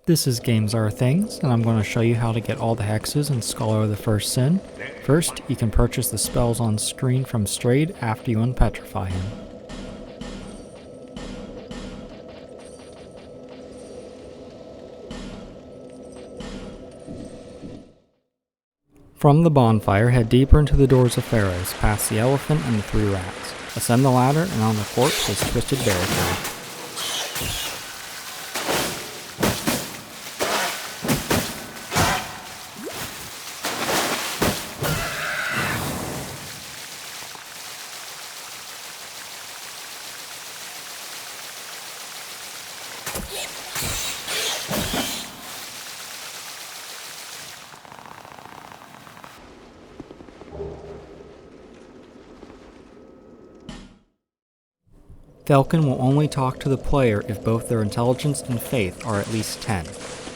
This is Games Are Things, and I'm going to show you how to get all the hexes in Scholar of the First Sin. First, you can purchase the spells on screen from Strayed after you unpetrify him. From the bonfire, head deeper into the doors of Pharaohs, past the elephant and the 3 rats. Ascend the ladder, and on the corpse is Twisted Barricade. Falcon will only talk to the player if both their intelligence and faith are at least 10.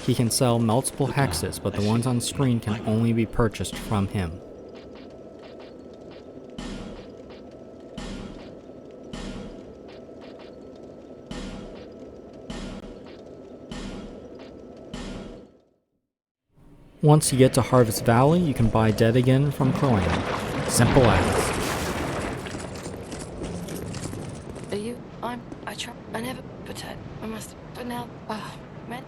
He can sell multiple hexes, but the ones on screen can only be purchased from him. Once you get to Harvest Valley, you can buy Dead Again from Clan. Simple as. I never put it. I must. But now. Man.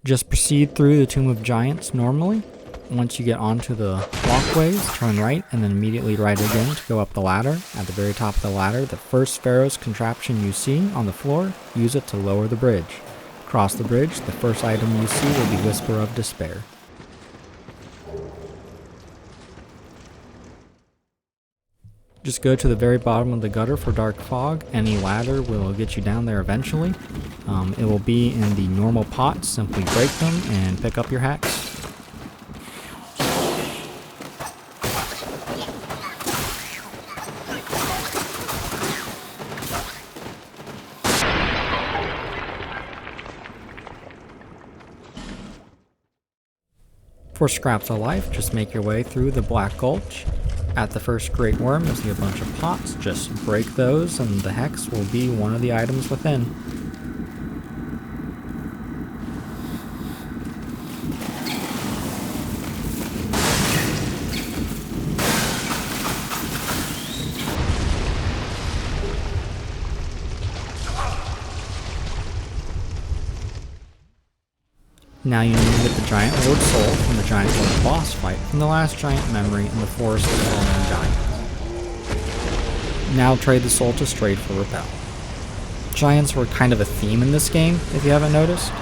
Just proceed through the Tomb of Giants normally. Once you get onto the walkways, turn right and then immediately right again to go up the ladder. At the very top of the ladder, the first Pharaoh's contraption you see on the floor, use it to lower the bridge. Across the bridge, the first item you see will be Whisper of Despair. Just go to the very bottom of the gutter for Dark Fog. Any ladder will get you down there eventually. It will be in the normal pots. Simply break them and pick up your hex. For Scraps of Life, just make your way through the Black Gulch. At the first Great Worm, you'll see a bunch of pots. Just break those and the hex will be one of the items within. Now you need to get the Giant Lord Soul from the Giant Lord boss fight from the last Giant Memory in the Forest of the Fallen Giants. Now trade the soul to Strayed for Repel. Giants were kind of a theme in this game, if you haven't noticed.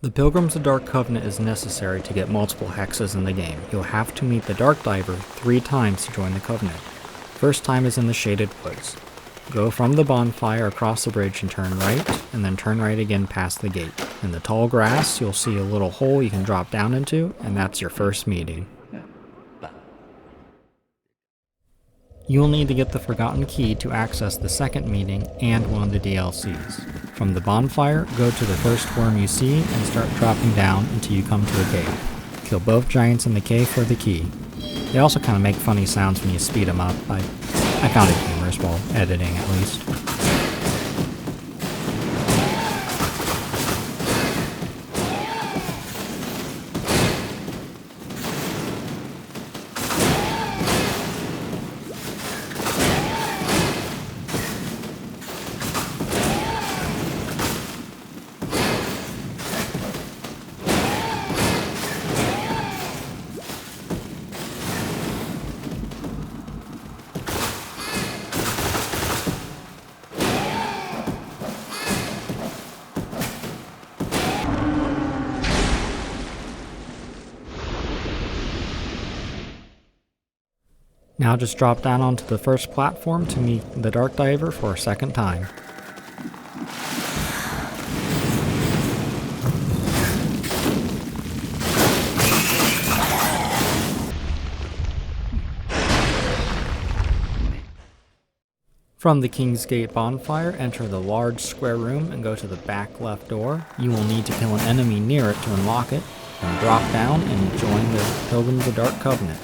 The Pilgrims of Dark Covenant is necessary to get multiple hexes in the game. You'll have to meet the Dark Diver 3 times to join the Covenant. First time is in the Shaded Woods. Go from the bonfire across the bridge and turn right, and then turn right again past the gate. In the tall grass, you'll see a little hole you can drop down into, and that's your first meeting. You will need to get the Forgotten Key to access the second meeting and one of the DLCs. From the bonfire, go to the first worm you see and start dropping down until you come to a cave. Kill both giants in the cave for the key. They also kind of make funny sounds when you speed them up. I found it humorous while editing at least. Now just drop down onto the first platform to meet the Dark Diver for a second time. From the King's Gate bonfire, enter the large square room and go to the back left door. You will need to kill an enemy near it to unlock it, then drop down and join the Pilgrims of Dark Covenant.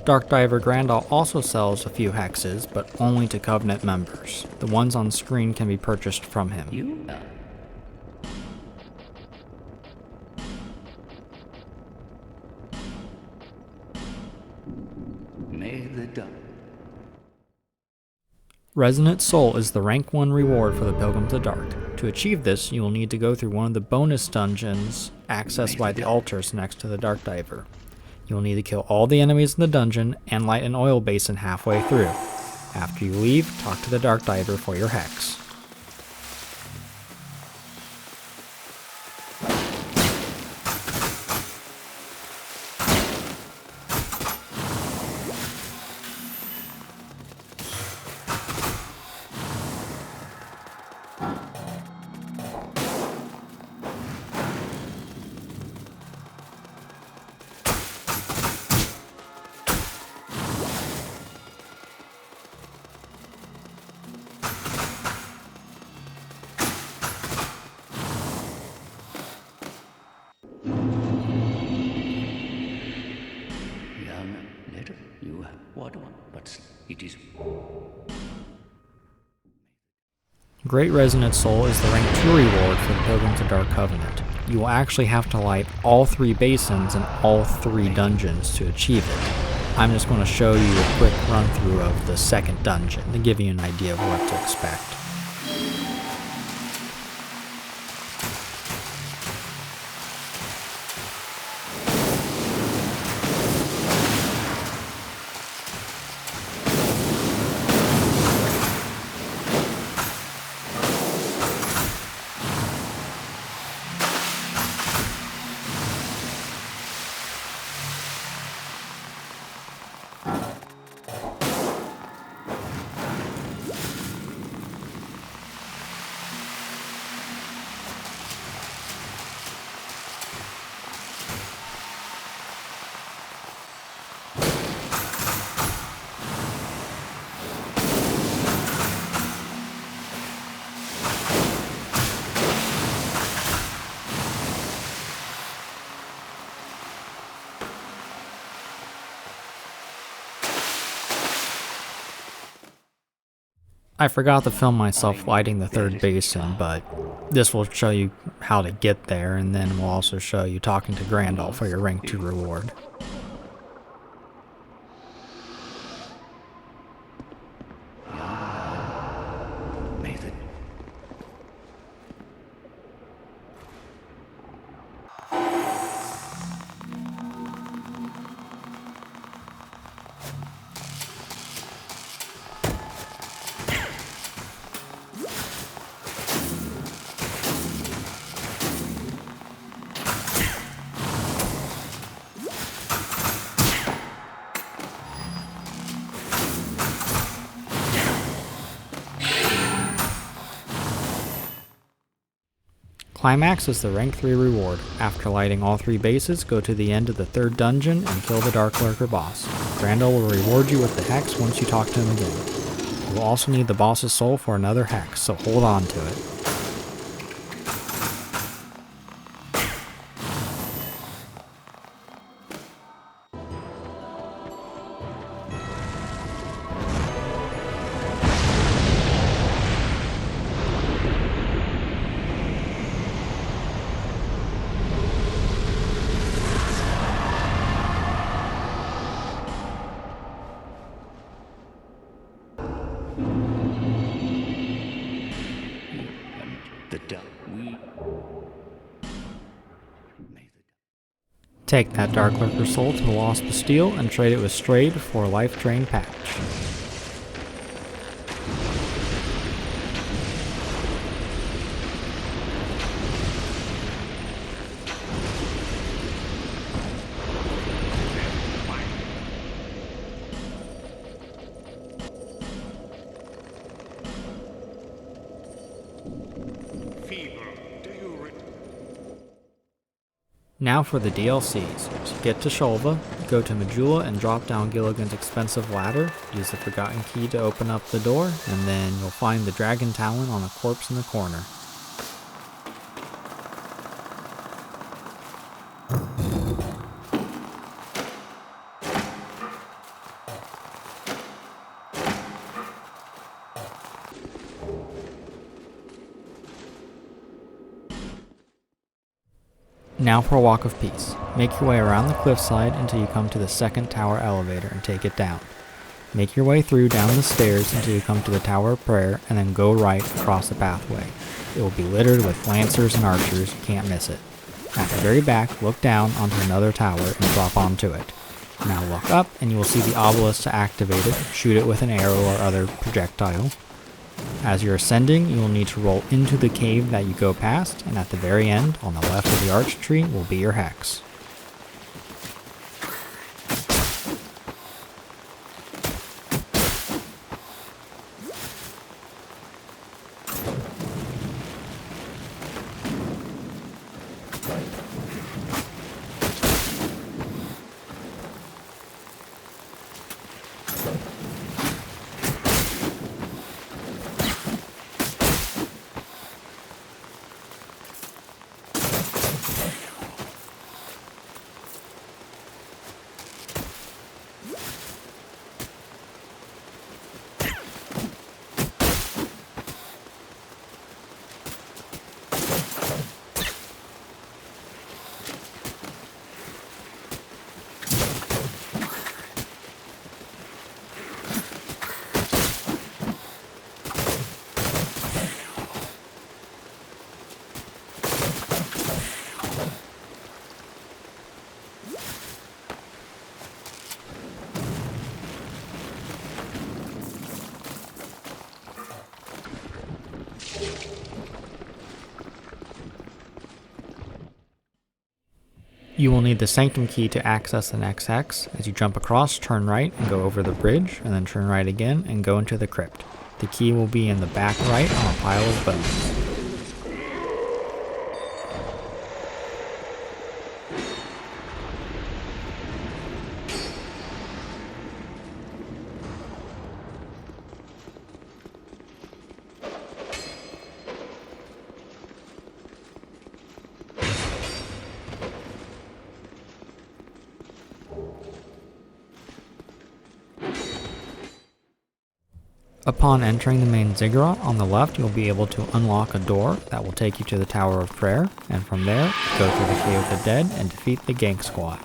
Dark Diver Grandal also sells a few hexes, but only to Covenant members. The ones on screen can be purchased from him. Resonant Soul is the rank 1 reward for the Pilgrims of Dark. To achieve this, you will need to go through one of the bonus dungeons accessed by the altars next to the Dark Diver. You will need to kill all the enemies in the dungeon and light an oil basin halfway through. After you leave, talk to the Dark Diver for your hex. Great Resonant Soul is the rank 2 reward for the Pilgrims of Dark Covenant. You will actually have to light all 3 basins in all 3 dungeons to achieve it. I'm just going to show you a quick run through of the second dungeon to give you an idea of what to expect. I forgot to film myself lighting the 3rd basin, but this will show you how to get there, and then we'll also show you talking to Grandal for your rank 2 reward. Climax is the rank 3 reward. After lighting all 3 bases, go to the end of the 3rd dungeon and kill the Dark Lurker boss. Grandal will reward you with the hex once you talk to him again. You will also need the boss's soul for another hex, so hold on to it. Take that Dark Lurker Soul to the Lost Bastille and trade it with Strayed for a Lifedrain Patch. Now for the DLCs. To get to Shulva, go to Majula and drop down Gilligan's expensive ladder, use the Forgotten Key to open up the door, and then you'll find the Dragon Talon on a corpse in the corner. Now for a Walk of Peace. Make your way around the cliffside until you come to the second tower elevator and take it down. Make your way through down the stairs until you come to the Tower of Prayer and then go right across the pathway. It will be littered with lancers and archers, you can't miss it. At the very back, look down onto another tower and drop onto it. Now look up and you will see the obelisk to activate it, shoot it with an arrow or other projectile. As you're ascending, you will need to roll into the cave that you go past, and at the very end, on the left of the arch tree, will be your hex. You will need the Sanctum key to access the next hex. As you jump across, turn right and go over the bridge, and then turn right again and go into the crypt. The key will be in the back right on a pile of bones. Upon entering the main ziggurat on the left, you'll be able to unlock a door that will take you to the Tower of Prayer, and from there, go through the Cave of the Dead and defeat the gank squad.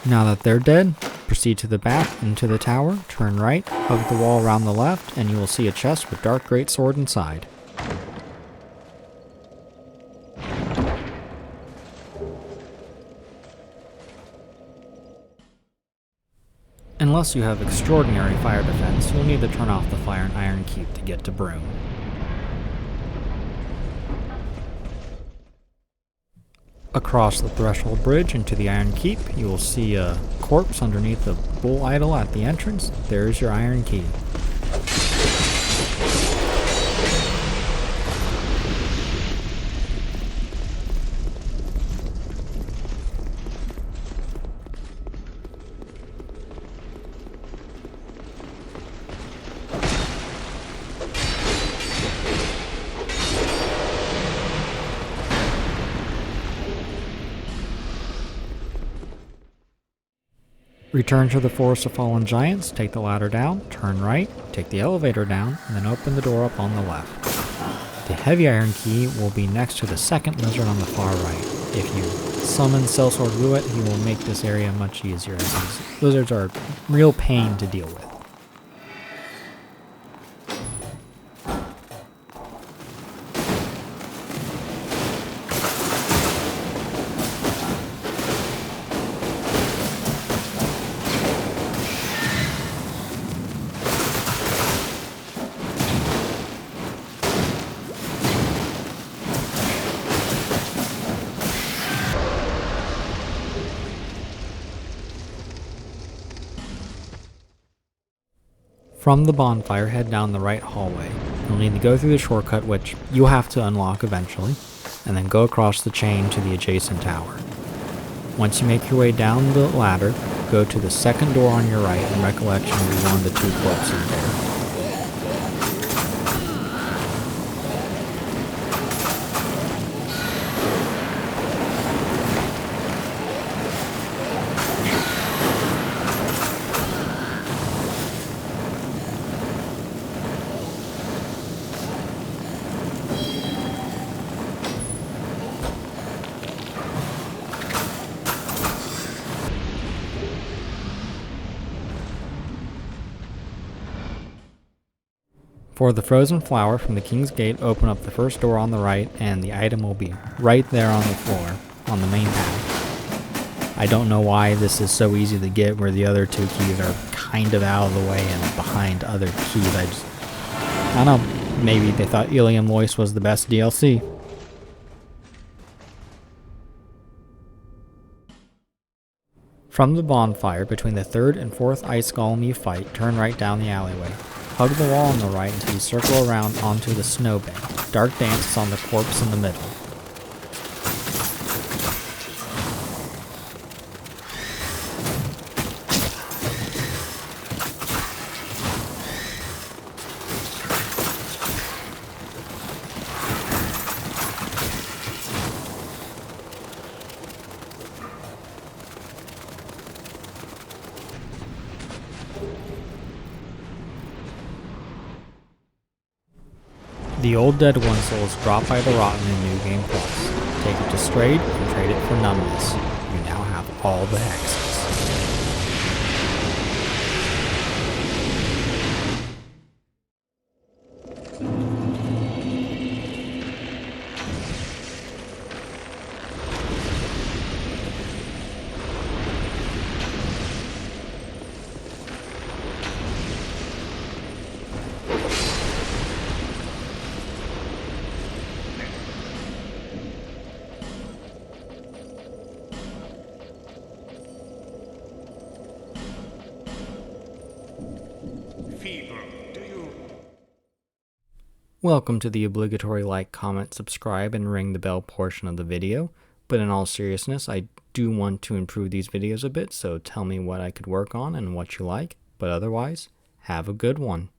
Now that they're dead, proceed to the back, into the tower, turn right, hug the wall around the left, and you will see a chest with Dark Greatsword inside. Unless you have extraordinary fire defense, you'll need to turn off the fire and Iron Keep to get to Broom. Across the Threshold Bridge into the Iron Keep, you will see a corpse underneath the bull idol at the entrance. There's your Iron Key. Return to the Forest of Fallen Giants, take the ladder down, turn right, take the elevator down, and then open the door up on the left. The heavy iron key will be next to the second lizard on the far right. If you summon Sellsword Ruet, he will make this area much easier, as these lizards are a real pain to deal with. From the bonfire, head down the right hallway. You'll need to go through the shortcut, which you'll have to unlock eventually, and then go across the chain to the adjacent tower. Once you make your way down the ladder, go to the second door on your right, and Recollection will be one of the two corpses there. For the frozen flower from the King's Gate, open up the first door on the right, and the item will be right there on the floor, on the main path. I don't know why this is so easy to get where the other two keys are kind of out of the way and behind other keys. I don't know, maybe they thought Ilium Lois was the best DLC. From the bonfire, between the third and fourth ice golem you fight, turn right down the alleyway. Hug the wall on the right until you circle around onto the snowbank. Dark dances on the corpse in the middle. The old Dead One soul is dropped by the Rotten in New Game Plus. Take it to Strayed and trade it for Numbness. You now have all the Hexes. Welcome to the obligatory like, comment, subscribe, and ring the bell portion of the video, but in all seriousness, I do want to improve these videos a bit, so tell me what I could work on and what you like, but otherwise, have a good one.